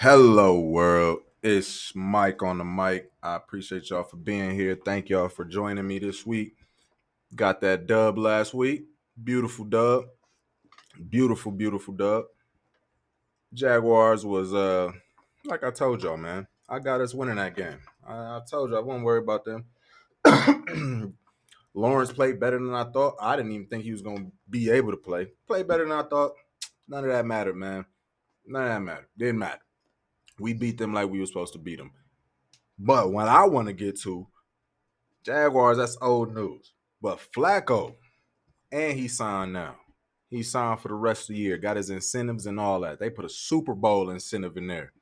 Hello, world. It's Mike on the mic. I appreciate y'all for being here. Thank y'all for joining me this week. Got that dub last week. Beautiful dub. Beautiful, beautiful dub. Jaguars was like I told y'all, man. I got us winning that game. I told you I wasn't worried about them. Lawrence played better than I thought. I didn't even think he was gonna be able to play. Play better than I thought. None of that mattered, man. None of that mattered. Didn't matter. We beat them like we were supposed to beat them. But what I want to get to, Jaguars, that's old news. But Flacco, and he signed now. He signed for the rest of the year, got his incentives and all that. They put a Super Bowl incentive in there.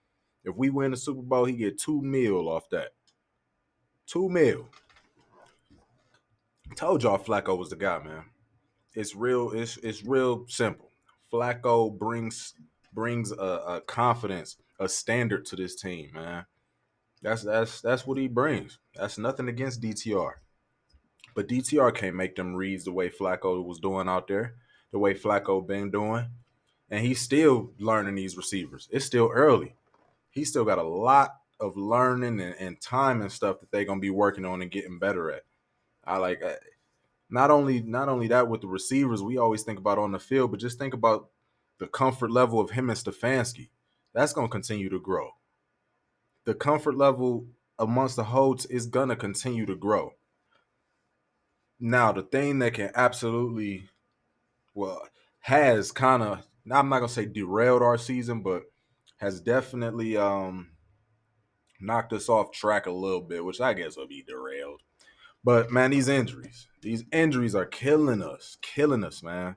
If we win the Super Bowl, he get 2 mil off that. 2 mil. Told y'all Flacco was the guy, man. It's real. It's real simple. Flacco brings a confidence, a standard to this team, man. That's what he brings. That's nothing against DTR. But DTR can't make them reads the way Flacco was doing out there, the way Flacco been doing. And he's still learning these receivers. It's still early. He's still got a lot of learning and time and stuff that they're gonna be working on and getting better at. I like not only that with the receivers we always think about on the field, but just think about the comfort level of him and Stefanski. That's gonna continue to grow. The comfort level amongst the Holts is gonna continue to grow. Now, the thing that can absolutely well has kind of I'm not gonna say derailed our season, but has definitely knocked us off track a little bit, which I guess will be derailed. But man, these injuries are killing us, man.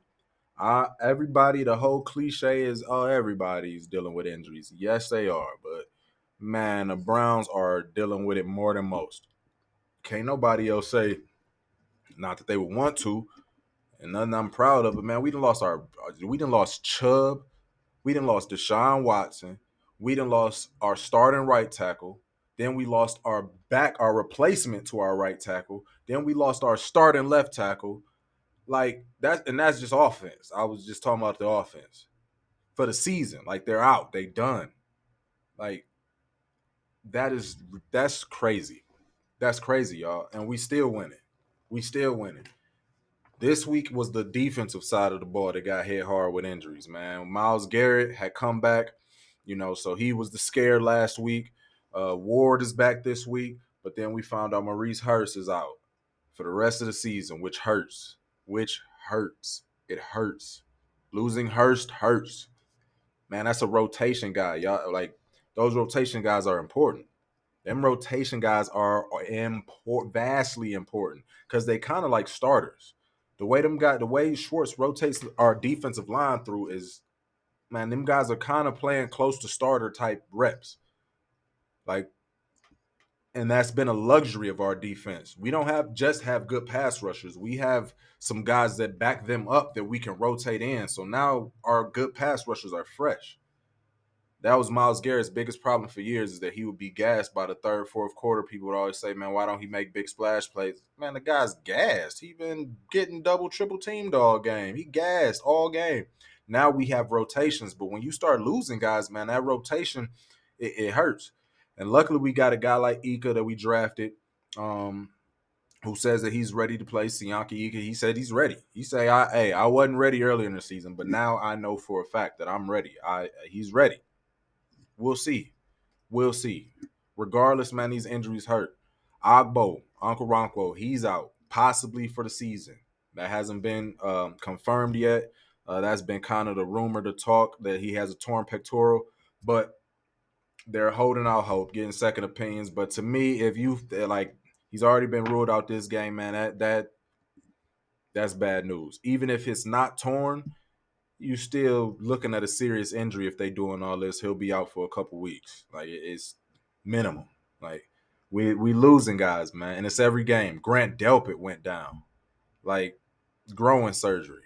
Everybody, the whole cliche is, oh, everybody's dealing with injuries. Yes, they are, but man, the Browns are dealing with it more than most. Can't nobody else say, not that they would want to, and nothing I'm proud of. But man, we done lost Chubb, we done lost Deshaun Watson, we done lost our starting right tackle. Then we lost our replacement to our right tackle. Then we lost our starting left tackle. Like that, and that's just offense. I was just talking about the offense for the season. Like they're out, they done. Like that is that's crazy. That's crazy, y'all. And we still winning. We still winning. This week was the defensive side of the ball that got hit hard with injuries, man. Myles Garrett had come back, so he was the scare last week. Ward is back this week, but then we found out Maurice Hurst is out for the rest of the season, which hurts. Which hurts. It hurts. Losing Hurst hurts. Man, that's a rotation guy. Y'all like those rotation guys are important. Them rotation guys are vastly important because they kind of like starters. The way Schwartz rotates our defensive line through is, man, them guys are kind of playing close to starter type reps. Like, and that's been a luxury of our defense. We don't have good pass rushers. We have some guys that back them up that we can rotate in. So now our good pass rushers are fresh. That was Myles Garrett's biggest problem for years is that he would be gassed by the third, fourth quarter. People would always say, man, why don't he make big splash plays? Man, the guy's gassed. He been getting double, triple teamed all game. He gassed all game. Now we have rotations, but when you start losing guys, man, that rotation, it hurts. And luckily we got a guy like Ika that we drafted, who says that he's ready to play. Siaki Ika, he said he's ready. He say, I wasn't ready earlier in the season, but now I know for a fact that I'm ready. He's ready. We'll see. We'll see. Regardless, man, these injuries hurt. Agbo, Uncle Ronco, he's out, possibly for the season. That hasn't been confirmed yet. That's been kind of the rumor, the talk that he has a torn pectoral, but they're holding out hope, getting second opinions. But to me, if you like, he's already been ruled out this game, man. That's bad news. Even if it's not torn, you still looking at a serious injury. If they doing all this, he'll be out for a couple weeks. Like it's minimum. Like we losing guys, man, and it's every game. Grant Delpit went down, like growing surgery.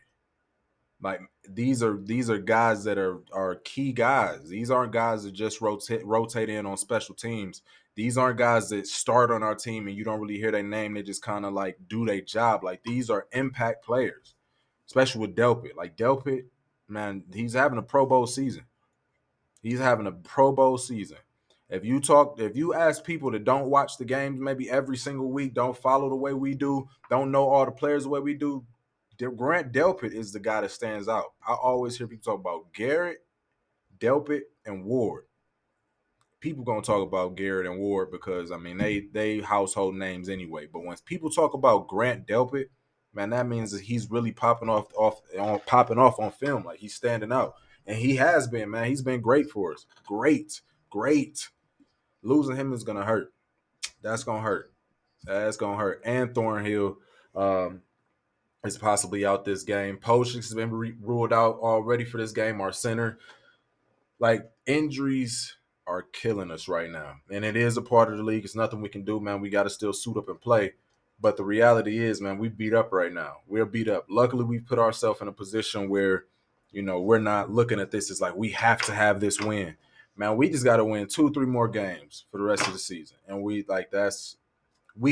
Like these are guys that are key guys. These aren't guys that just rotate in on special teams. These aren't guys that start on our team and you don't really hear their name. They just kind of like do their job. Like these are impact players, especially with Delpit. Like Delpit, man, he's having a Pro Bowl season. He's having a Pro Bowl season. If you ask people that don't watch the games maybe every single week, don't follow the way we do, don't know all the players the way we do, Grant Delpit is the guy that stands out. I always hear people talk about Garrett, Delpit, and Ward. People gonna talk about Garrett and Ward because I mean they household names anyway. But when people talk about Grant Delpit, man, that means that he's really popping off on film. Like he's standing out. And he has been, man. He's been great for us. Great. Great. Losing him is gonna hurt. That's gonna hurt. That's gonna hurt. And Thornhill um, is possibly out this game. Poshix has been ruled out already for this game. Our center, like injuries are killing us right now, and it is a part of the league. It's nothing we can do, man. We got to still suit up and play. But the reality is, man, we beat up right now. We're beat up. Luckily, we put ourselves in a position where, we're not looking at this as like we have to have this win. Man, we just got to win 2, 3 more games for the rest of the season, and we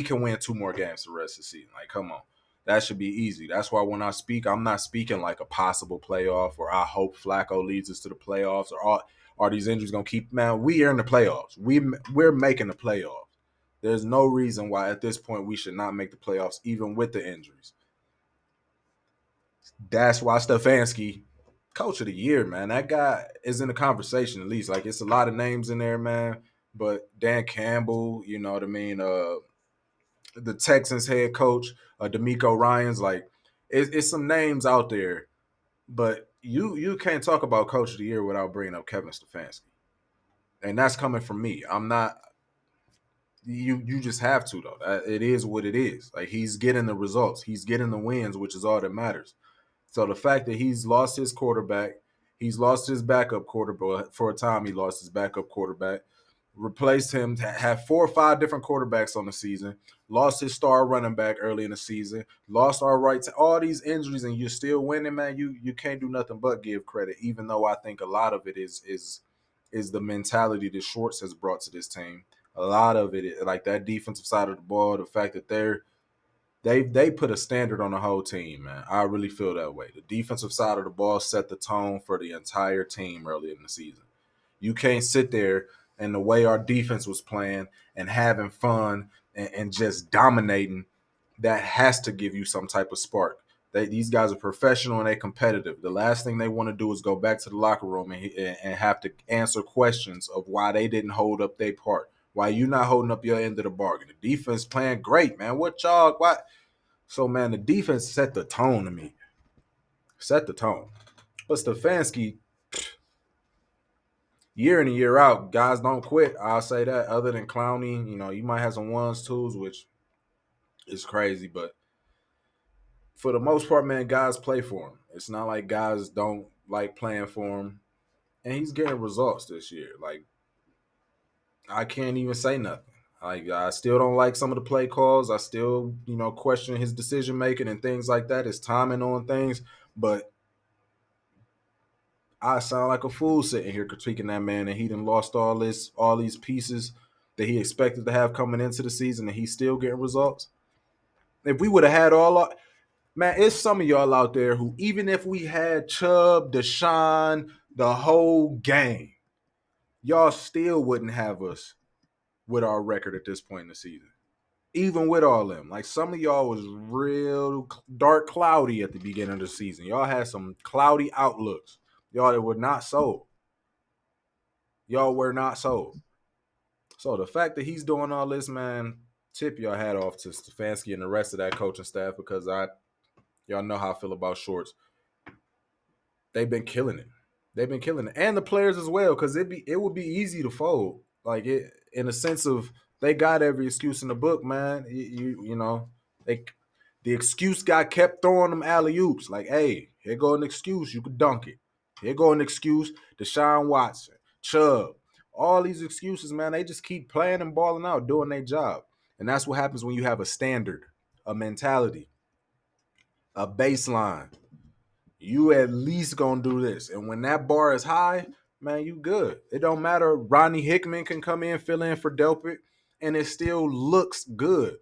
can win 2 more games the rest of the season. Like, come on. That should be easy. That's why when I speak, I'm not speaking like a possible playoff or I hope Flacco leads us to the playoffs or are these injuries going to keep. Man, we are in the playoffs. We're making the playoffs. There's no reason why at this point we should not make the playoffs even with the injuries. That's why Stefanski, coach of the year, man. That guy is in the conversation at least. Like, it's a lot of names in there, man. But Dan Campbell, you know what I mean? The Texans head coach, D'Amico Ryans. Like, it's some names out there, but you can't talk about coach of the year without bringing up Kevin Stefanski, and that's coming from me. I'm not. You just have to though. It is what it is. Like he's getting the results, he's getting the wins, which is all that matters. So the fact that he's lost his quarterback, he's lost his backup quarterback for a time. He lost his backup quarterback, replaced him, had 4 or 5 different quarterbacks on the season, lost his star running back early in the season, lost our right to all these injuries, and you're still winning, man. You can't do nothing but give credit, even though I think a lot of it is the mentality that Schwartz has brought to this team. A lot of it, like that defensive side of the ball, the fact that they put a standard on the whole team, man. I really feel that way. The defensive side of the ball set the tone for the entire team early in the season. You can't sit there and the way our defense was playing and having fun and just dominating, that has to give you some type of spark. These guys are professional and they're competitive. The last thing they want to do is go back to the locker room and have to answer questions of why they didn't hold up their part. Why you not holding up your end of the bargain? The defense playing great, man. What y'all? What? So, man, the defense set the tone to me. Set the tone. But Stefanski, year in and year out, guys don't quit. I'll say that. Other than Clowney, you might have some ones, twos, which is crazy. But for the most part, man, guys play for him. It's not like guys don't like playing for him. And he's getting results this year. Like, I can't even say nothing. Like, I still don't like some of the play calls. I still, question his decision making and things like that, his timing on things. But I sound like a fool sitting here critiquing that man, and he done lost all these pieces that he expected to have coming into the season, and he's still getting results. If we would have had man, it's some of y'all out there who, even if we had Chubb, Deshaun, the whole game, y'all still wouldn't have us with our record at this point in the season. Even with all them, like some of y'all was real dark cloudy at the beginning of the season. Y'all had some cloudy outlooks. Y'all that were not sold. Y'all were not sold. So the fact that he's doing all this, man, tip your hat off to Stefanski and the rest of that coaching staff, because y'all know how I feel about Shorts. They've been killing it. They've been killing it, and the players as well, because it would be easy to fold, like it in a sense of they got every excuse in the book, man. They the excuse guy kept throwing them alley oops, like, hey, here go an excuse, you could dunk it. Here go an excuse, Deshaun Watson, Chubb, all these excuses, man. They just keep playing and balling out, doing their job, and that's what happens when you have a standard, a mentality, a baseline. You at least gonna do this. And when that bar is high, man, you good. It don't matter. Rodney Hickman can come in, fill in for Delpit, and it still looks good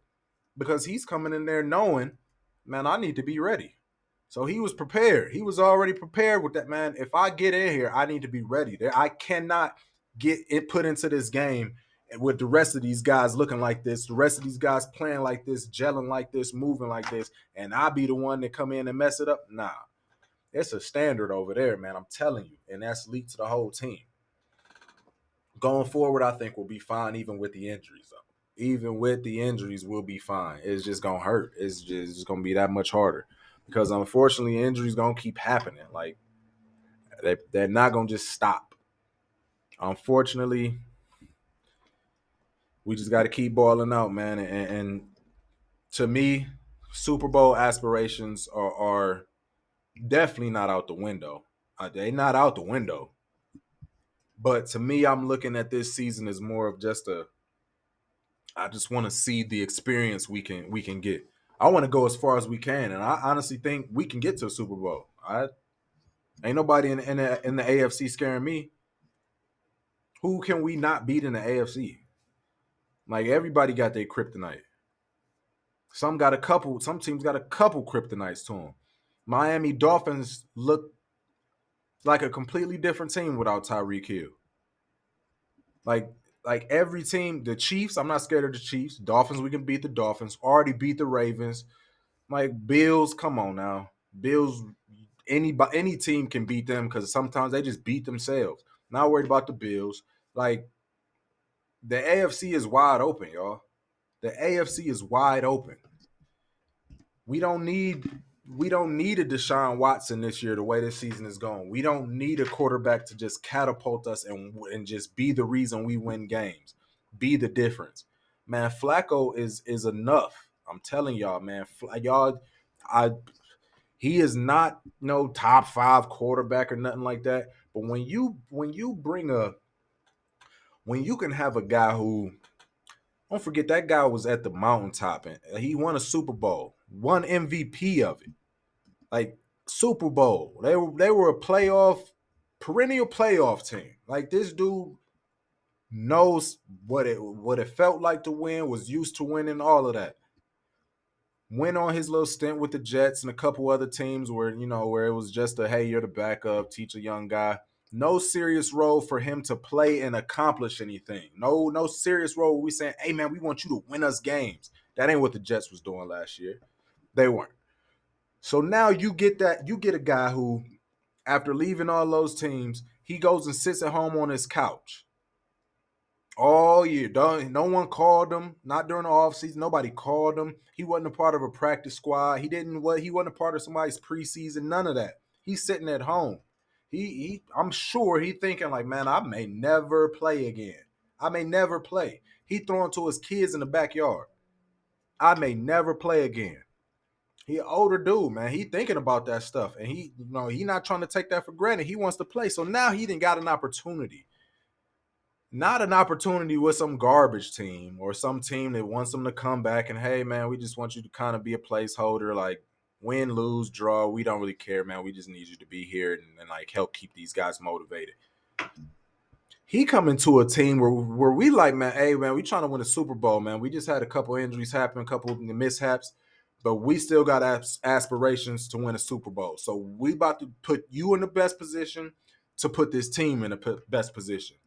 because he's coming in there knowing, man, I need to be ready. So he was prepared. He was already prepared with that, man. If I get in here, I need to be ready. I cannot get it put into this game with the rest of these guys looking like this, the rest of these guys playing like this, gelling like this, moving like this, and I be the one that come in and mess it up. Nah, it's a standard over there, man. I'm telling you, and that's leaked to the whole team. Going forward, I think we'll be fine, even with the injuries. Though. Even with the injuries, we'll be fine. It's just gonna hurt. It's just gonna be that much harder because unfortunately, injuries gonna keep happening. Like they're not gonna just stop. Unfortunately, we just got to keep balling out, man. And to me, Super Bowl aspirations are definitely not out the window. They're not out the window. But to me, I'm looking at this season as more of just a. I just want to see the experience we can get. I want to go as far as we can, and I honestly think we can get to a Super Bowl. I ain't nobody in the AFC scaring me. Who can we not beat in the AFC? Like everybody got their kryptonite. Some got a couple. Some teams got a couple kryptonites to them. Miami Dolphins look like a completely different team without Tyreek Hill. Like like every team, the Chiefs. I'm not scared of the Chiefs. Dolphins, we can beat the Dolphins. Already beat the Ravens. Like Bills, come on now. Bills, any team can beat them because sometimes they just beat themselves. Not worried about the Bills. Like the AFC is wide open, y'all. The AFC is wide open. We don't need we don't need a Deshaun Watson this year the way this season is going. We don't need a quarterback to just catapult us and just be the reason we win games. Be the difference. Man, Flacco is enough. I'm telling y'all, man. Y'all I he is not no top 5 quarterback or nothing like that. But when you bring a when you can have a guy who don't forget that guy was at the mountaintop and he won a Super Bowl, won MVP of it. Like Super Bowl. They were a perennial playoff team. Like this dude knows what it felt like to win, was used to winning, all of that. Went on his little stint with the Jets and a couple other teams where it was just a hey, you're the backup, teach a young guy. No serious role for him to play and accomplish anything. No serious role where we saying, hey man, we want you to win us games. That ain't what the Jets was doing last year. They weren't. So now you get a guy who, after leaving all those teams, he goes and sits at home on his couch all year. No one called him, not during the offseason. Nobody called him. He wasn't a part of a practice squad. He wasn't a part of somebody's preseason, none of that. He's sitting at home. I'm sure he thinking like, man, I may never play again. I may never play. He throwing to his kids in the backyard. I may never play again. He an older dude, man. He thinking about that stuff, and he not trying to take that for granted. He wants to play, so now he didn't got an opportunity, not an opportunity with some garbage team or some team that wants him to come back and hey, man, we just want you to kind of be a placeholder, like win, lose, draw. We don't really care, man. We just need you to be here and like help keep these guys motivated. He coming to a team where we like, man, hey, man, we trying to win a Super Bowl, man. We just had a couple injuries happen, a couple of mishaps, but we still got aspirations to win a Super Bowl. So we about to put you in the best position to put this team in the best position.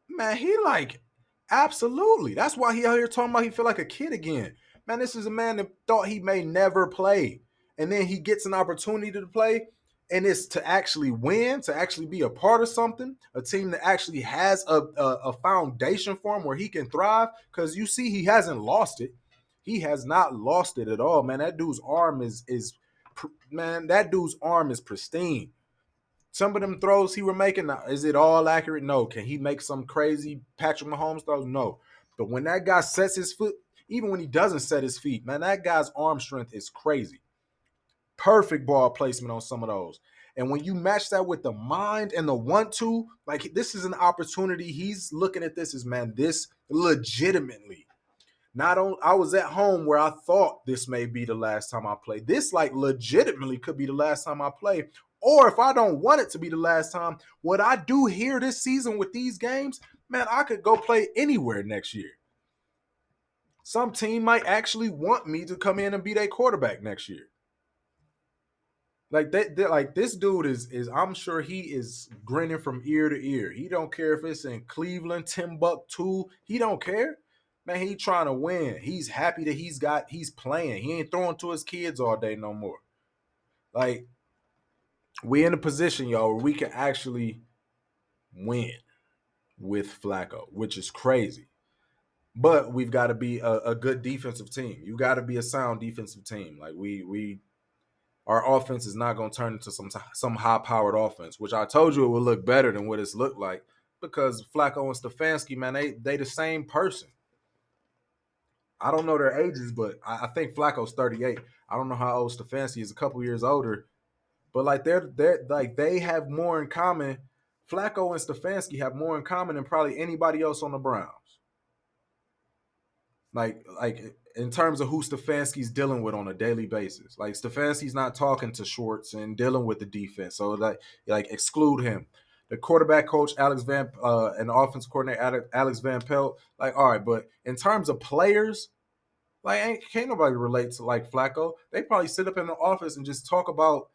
Man, he like, absolutely. That's why he out here talking about he feel like a kid again. Man, this is a man that thought he may never play. And then he gets an opportunity to play, and it's to actually win, to actually be a part of something, a team that actually has a foundation for him where he can thrive. Because you see, he hasn't lost it. He has not lost it at all, man. That dude's arm that dude's arm is pristine. Some of them throws he were making, is it all accurate? No. Can he make some crazy Patrick Mahomes throws? No. But when that guy sets his foot, even when he doesn't set his feet, man, that guy's arm strength is crazy. Perfect ball placement on some of those. And when you match that with the mind and the want-to, like this is an opportunity. He's looking at this as, man, this legitimately. Not on, I was at home where I thought this may be the last time I play. This like legitimately could be the last time I play. Or if I don't want it to be the last time, what I do here this season with these games, man, I could go play anywhere next year. Some team might actually want me to come in and be their quarterback next year. Like like this dude is I'm sure he is grinning from ear to ear. He don't care if it's in Cleveland, Timbuktu. He don't care. Man, he trying to win. He's happy that he's playing. He ain't throwing to his kids all day no more. Like we in a position, y'all, where we can actually win with Flacco, which is crazy. But we've got to be a good defensive team. You got to be a sound defensive team. Like we our offense is not going to turn into some high powered offense, which I told you it would look better than what it's looked like because Flacco and Stefanski, man, they the same person. I don't know their ages, but I think Flacco's 38. I don't know how old Stefanski is, a couple years older, but like they're like they have more in common. Flacco and Stefanski have more in common than probably anybody else on the Browns. Like in terms of who Stefanski's dealing with on a daily basis. Like Stefanski's not talking to Schwartz and dealing with the defense, so like exclude him. The quarterback coach and the offensive coordinator Alex Van Pelt, like all right, but in terms of players, like can't nobody relate to like Flacco. They probably sit up in the office and just talk about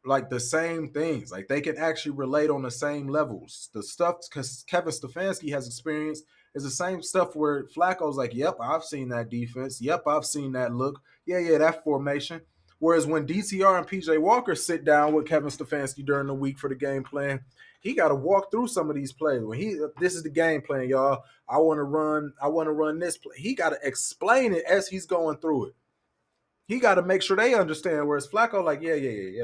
like the same things. Like they can actually relate on the same levels. The stuff because Kevin Stefanski has experienced is the same stuff where Flacco's like, "Yep, I've seen that defense. Yep, I've seen that look. Yeah, yeah, that formation." Whereas when DTR and PJ Walker sit down with Kevin Stefanski during the week for the game plan, he got to walk through some of these plays. When this is the game plan, y'all. I want to run this play. He got to explain it as he's going through it. He got to make sure they understand. Whereas Flacco, like, yeah,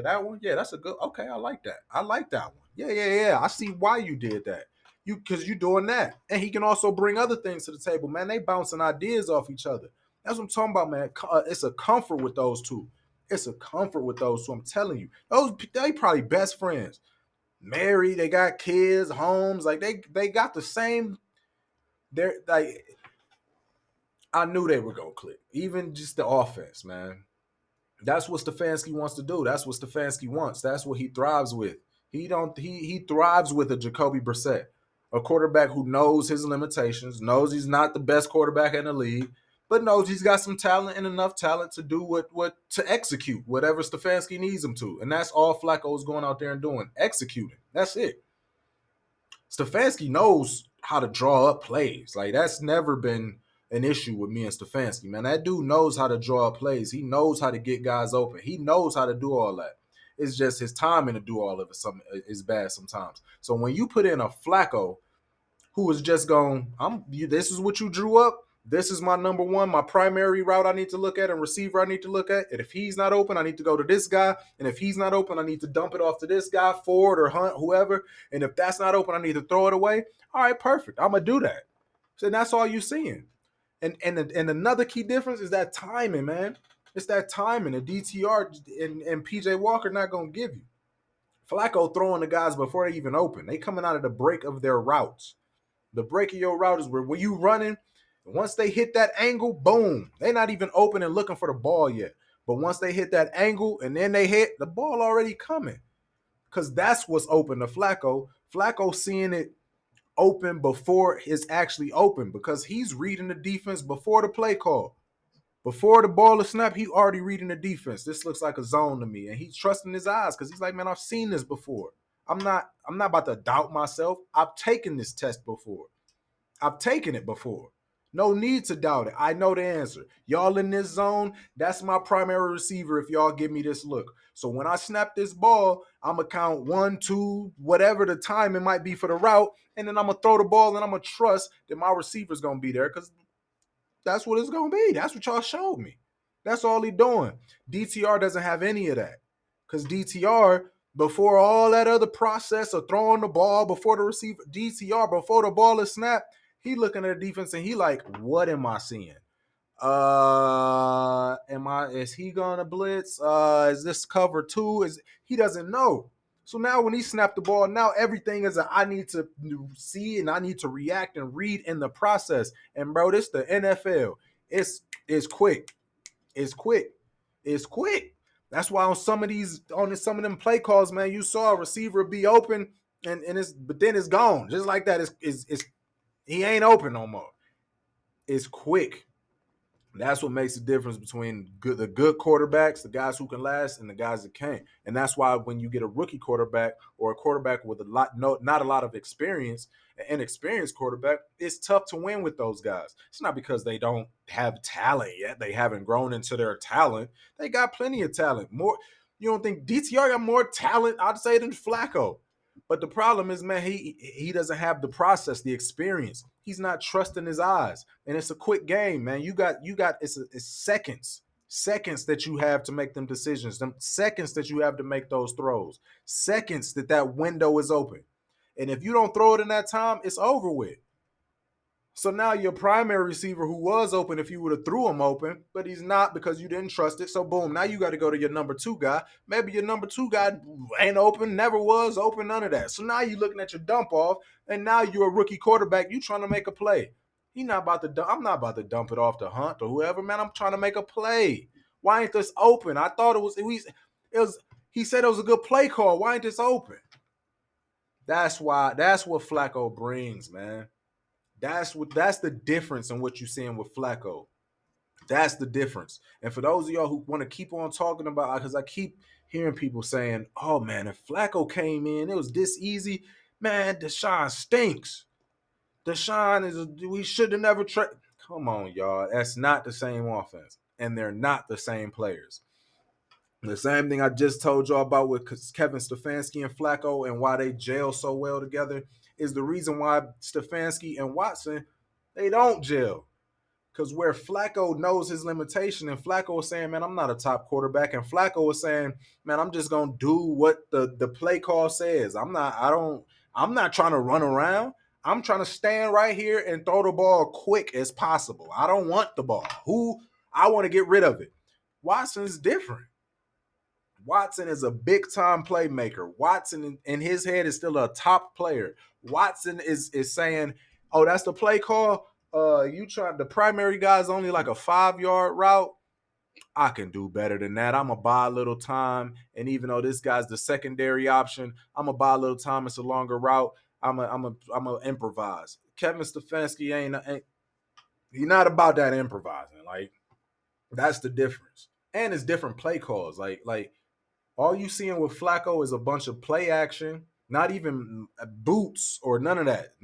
that one, yeah, that's a good. Okay, I like that. I like that one. Yeah. I see why you did that. Because you doing that, and he can also bring other things to the table. Man, they bouncing ideas off each other. That's what I'm talking about, man. It's a comfort with those two. It's a comfort with those two. I'm telling you, they probably best friends. Married, they got kids, homes. Like they got the same. They're like I knew they were gonna click. Even just the offense, man. That's what Stefanski wants to do. That's what Stefanski wants. That's what he thrives with. He thrives with a Jacoby Brissett, a quarterback who knows his limitations, knows he's not the best quarterback in the league, but knows he's got some talent and enough talent to do what to execute whatever Stefanski needs him to. And that's all Flacco is going out there and doing, executing. That's it. Stefanski knows how to draw up plays. Like that's never been an issue with me and Stefanski, man. That dude knows how to draw up plays. He knows how to get guys open. He knows how to do all that. It's just his timing to do all of it is bad sometimes. So when you put in a Flacco who is just going, this is what you drew up. This is my number one, my primary route I need to look at and receiver I need to look at. And if he's not open, I need to go to this guy. And if he's not open, I need to dump it off to this guy, Ford or Hunt, whoever. And if that's not open, I need to throw it away. All right, perfect. I'm going to do that. So that's all you're seeing. And another key difference is that timing, man. It's that timing. The DTR and PJ Walker not going to give you. Flacco throwing the guys before they even open. They coming out of the break of their routes. The break of your route is where when you running, once they hit that angle, boom. They're not even open and looking for the ball yet. But once they hit that angle and then they hit, the ball already coming. Because that's what's open to Flacco. Flacco seeing it open before it's actually open because he's reading the defense before the play call. Before the ball is snapped, he already reading the defense. This looks like a zone to me. And he's trusting his eyes because he's like, man, I've seen this before. I'm not about to doubt myself. I've taken this test before. I've taken it before. No need to doubt it. I know the answer. Y'all in this zone, that's my primary receiver if y'all give me this look. So when I snap this ball, I'm going to count 1, 2, whatever the time it might be for the route, and then I'm going to throw the ball and I'm going to trust that my receiver's going to be there because that's what it's going to be. That's what y'all showed me. That's all he doing. DTR doesn't have any of that because DTR, before all that other process of throwing the ball before the receiver, DTR, before the ball is snapped, he looking at the defense and he like, what am I seeing? Is he gonna blitz? Is this cover two? He doesn't know. So now when he snapped the ball, now everything is I need to see and I need to react and read in the process. And bro, this the NFL. It's quick. It's quick. It's quick. That's why on some of them play calls, man, you saw a receiver be open but then it's gone. Just like that. It's he ain't open no more. It's quick. That's what makes the difference between the good quarterbacks, the guys who can last, and the guys that can't. And that's why when you get a rookie quarterback or a quarterback with a lot, no, not a lot of experience, an inexperienced quarterback, it's tough to win with those guys. It's not because they don't have talent yet; they haven't grown into their talent. They got plenty of talent. More, you don't think DTR got more talent? I'd say than Flacco. But the problem is, man, he doesn't have the process, the experience. He's not trusting his eyes, and it's a quick game, man. You got it's seconds that you have to make them decisions, them seconds that you have to make those throws, seconds that window is open, and if you don't throw it in that time, it's over with. So now your primary receiver who was open, if you would have threw him open, but he's not because you didn't trust it. So boom, now you got to go to your number two guy. Maybe your number two guy ain't open, never was open, none of that. So now you're looking at your dump off, and now you're a rookie quarterback. You trying to make a play. He not about to. I'm not about to dump it off to Hunt or whoever, man. I'm trying to make a play. Why ain't this open? I thought it was. It was. He said it was a good play call. Why ain't this open? That's why. That's what Flacco brings, man. That's the difference in what you're seeing with Flacco. That's the difference. And for those of y'all who want to keep on talking about, because I keep hearing people saying, "Oh man, if Flacco came in, it was this easy." Man, Deshaun stinks. Deshaun we should have never traded. Come on, y'all. That's not the same offense, and they're not the same players. The same thing I just told y'all about with Kevin Stefanski and Flacco and why they gel so well together is the reason why Stefanski and Watson they don't gel. Because where Flacco knows his limitation, and Flacco was saying, "Man, I'm not a top quarterback," and Flacco was saying, "Man, I'm just gonna do what the play call says. I'm not trying to run around. I'm trying to stand right here and throw the ball quick as possible. I don't want the ball. I want to get rid of it." Watson's different. Watson is a big time playmaker. Watson in his head is still a top player. Watson is saying, "Oh, that's the play call. You trying the primary guy's only like a 5 yard route. I can do better than that. I'm gonna buy a little time, and even though this guy's the secondary option, I'm gonna buy a little time. It's a longer route. I'm a improvise." Kevin Stefanski ain't he's not about that improvising. Like that's the difference, and it's different play calls. Like all you seeing with Flacco is a bunch of play action, not even boots or none of that.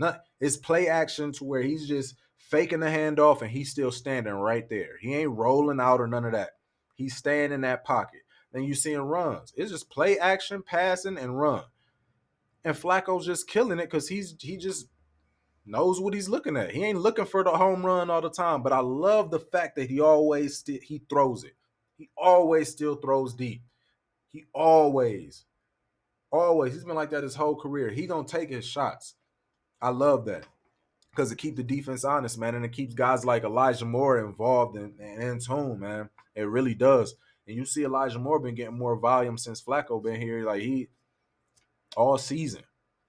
It's play action to where he's just faking the handoff and he's still standing right there. He ain't rolling out or none of that. He's staying in that pocket. Then you seeing runs. It's just play action, passing, and run. And Flacco's just killing it because he just knows what he's looking at. He ain't looking for the home run all the time. But I love the fact that he throws it. He always still throws deep. He always. He's been like that his whole career. He don't take his shots. I love that because it keeps the defense honest, man, and it keeps guys like Elijah Moore involved and in tune, man. It really does. And you see Elijah Moore been getting more volume since Flacco been here. Like he all season.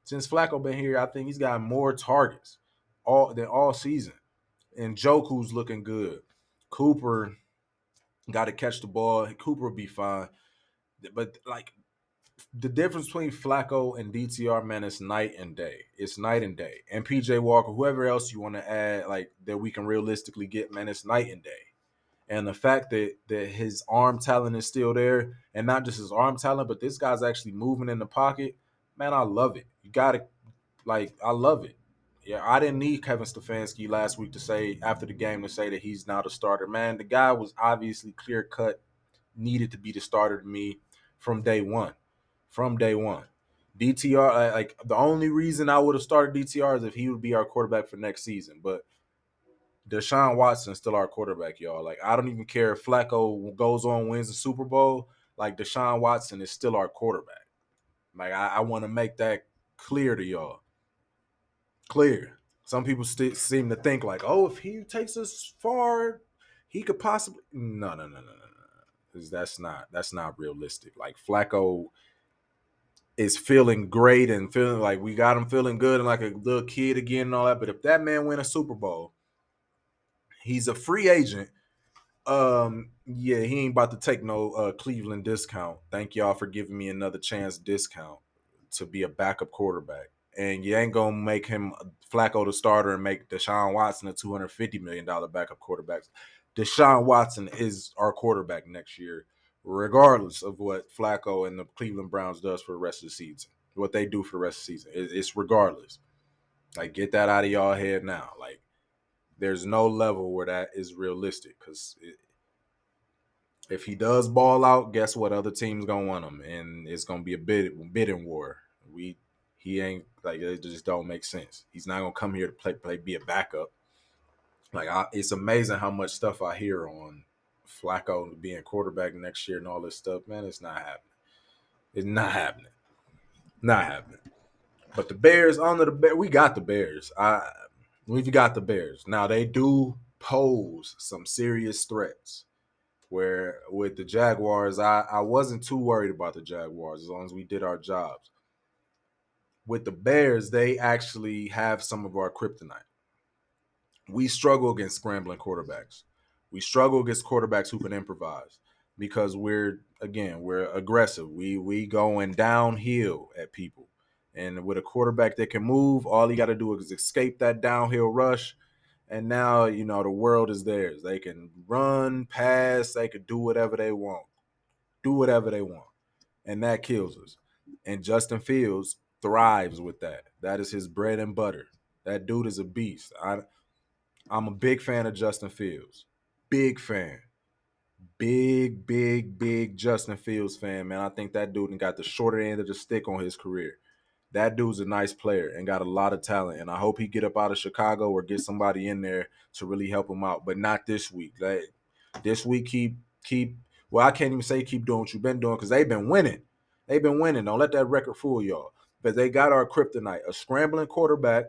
Since Flacco been here, I think he's got more targets all season. And Joku's looking good. Cooper got to catch the ball. Cooper will be fine. But like the difference between Flacco and DTR, man, is night and day. It's night and day. And PJ Walker, whoever else you want to add, like that we can realistically get, man, it's night and day. And the fact that his arm talent is still there, and not just his arm talent, but this guy's actually moving in the pocket, man, I love it. You got to I love it. Yeah, I didn't need Kevin Stefanski last week to say after the game to say that he's now the starter. Man, the guy was obviously clear cut, needed to be the starter to me from day one. From day one. DTR, like the only reason I would have started DTR is if he would be our quarterback for next season. But Deshaun Watson's still our quarterback, y'all. Like I don't even care if Flacco goes on wins the Super Bowl. Like Deshaun Watson is still our quarterback. Like I want to make that clear to y'all. Clear. Some people seem to think like, oh, if he takes us far, he could possibly. No. That's not realistic. Like Flacco is feeling great and feeling like we got him feeling good and like a little kid again and all that. But if that man win a Super Bowl, he's a free agent. Yeah, he ain't about to take no Cleveland discount. Thank y'all for giving me another chance discount to be a backup quarterback. And you ain't gonna make him Flacco the starter and make Deshaun Watson a $250 million backup quarterback. Deshaun Watson is our quarterback next year, regardless of what Flacco and the Cleveland Browns does for the rest of the season. What they do for the rest of the season. It's regardless. Like, get that out of y'all head now. Like, there's no level where that is realistic because if he does ball out, guess what? Other teams gonna want him, and it's gonna be a bidding war. We he ain't like it just don't make sense. He's not gonna come here to play be a backup. Like it's amazing how much stuff I hear on Flacco being quarterback next year and all this stuff. Man, it's not happening. It's not happening. Not happening. But the Bears under the Bears, we got the Bears. We've got the Bears. Now they do pose some serious threats. Where with the Jaguars, I wasn't too worried about the Jaguars as long as we did our jobs. With the Bears, they actually have some of our kryptonite. We struggle against scrambling quarterbacks. We struggle against quarterbacks who can improvise because we're aggressive. We going downhill at people. And with a quarterback that can move, all he got to do is escape that downhill rush. And now, the world is theirs. They can run, pass, they could do whatever they want. Do whatever they want. And that kills us. And Justin Fields thrives with that. That is his bread and butter. That dude is a beast. I'm a big fan of Justin Fields. Big fan. Big, big, big Justin Fields fan, man. I think that dude got the shorter end of the stick on his career. That dude's a nice player and got a lot of talent. And I hope he get up out of Chicago or get somebody in there to really help him out. But not this week. Like, this week, keep. Well, I can't even say keep doing what you've been doing because they've been winning. They've been winning. Don't let that record fool y'all. But they got our kryptonite, a scrambling quarterback,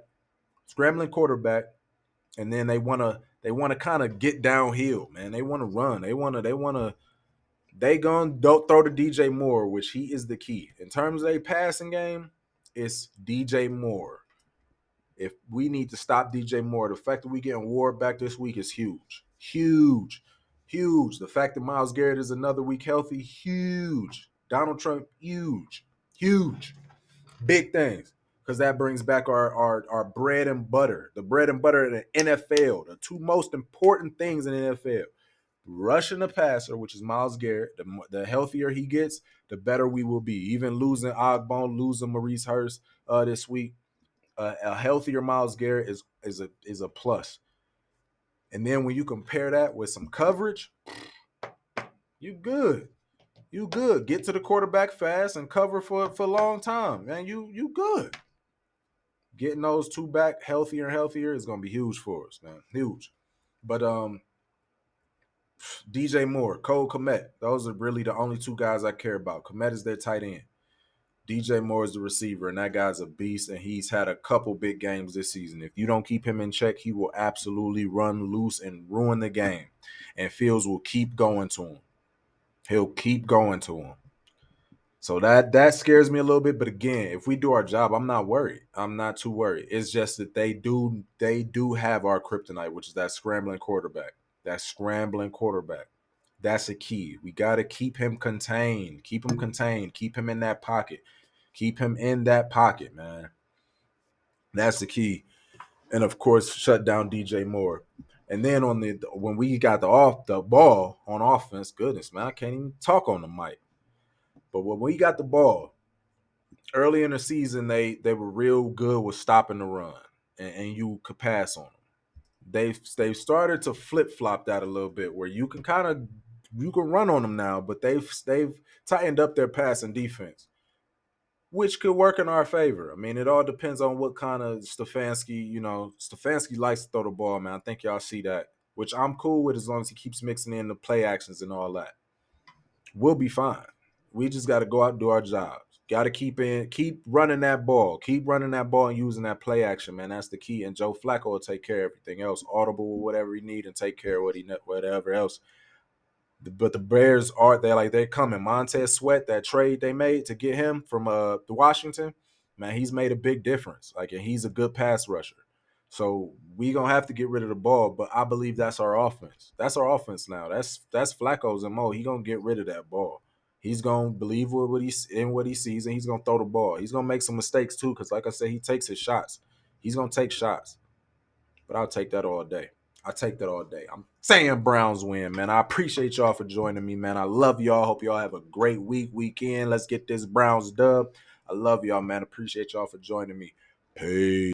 and then they wanna kind of get downhill, man. They want to run. They gonna don't throw to DJ Moore, which he is the key in terms of a passing game. It's DJ Moore. If we need to stop DJ Moore, the fact that we getting Ward back this week is huge, huge, huge. The fact that Myles Garrett is another week healthy, huge. Donald Trump, huge, huge. Big things. Because that brings back our bread and butter. The bread and butter in the NFL. The two most important things in the NFL. Rushing the passer, which is Myles Garrett. The healthier he gets, the better we will be. Even losing Ogbon, losing Maurice Hurst this week, a healthier Myles Garrett is a plus. And then when you compare that with some coverage, you good. You good. Get to the quarterback fast and cover for a long time, man. You good. Getting those two back healthier and healthier is gonna be huge for us, man. Huge. But DJ Moore, Cole Kmet, those are really the only two guys I care about. Kmet is their tight end. DJ Moore is the receiver, and that guy's a beast, and he's had a couple big games this season. If you don't keep him in check, he will absolutely run loose and ruin the game. And Fields will keep going to him. He'll keep going to him. So that scares me a little bit. But again, if we do our job, I'm not worried. I'm not too worried. It's just that they do have our kryptonite, which is that scrambling quarterback. That scrambling quarterback. That's a key. We got to keep him contained. Keep him contained. Keep him in that pocket. Keep him in that pocket, man. That's the key. And of course, shut down DJ Moore. And then when we got the ball on offense, goodness, man, I can't even talk on the mic. But when we got the ball early in the season, they were real good with stopping the run, and you could pass on them. They've started to flip flop that a little bit, where you can run on them now, but they've tightened up their passing defense, which could work in our favor. I mean, it all depends on what kind of Stefanski. Stefanski likes to throw the ball, man. I think y'all see that, which I'm cool with as long as he keeps mixing in the play actions and all that. We'll be fine. We just got to go out and do our jobs. Got to keep running that ball. Keep running that ball and using that play action, man. That's the key. And Joe Flacco will take care of everything else, audible, whatever he need, and take care of whatever else. But the Bears they're coming. Montez Sweat, that trade they made to get him from the Washington, man, he's made a big difference. And he's a good pass rusher. So we gonna have to get rid of the ball, but I believe that's our offense. That's our offense now. That's Flacco's MO. He gonna get rid of that ball. He's gonna believe what he sees, and he's gonna throw the ball. He's gonna make some mistakes too, because like I said, he takes his shots. He's gonna take shots, but I'll take that all day. I take that all day. I'm saying Browns win, man. I appreciate y'all for joining me, man. I love y'all. Hope y'all have a great weekend. Let's get this Browns dub. I love y'all, man. Appreciate y'all for joining me. Peace.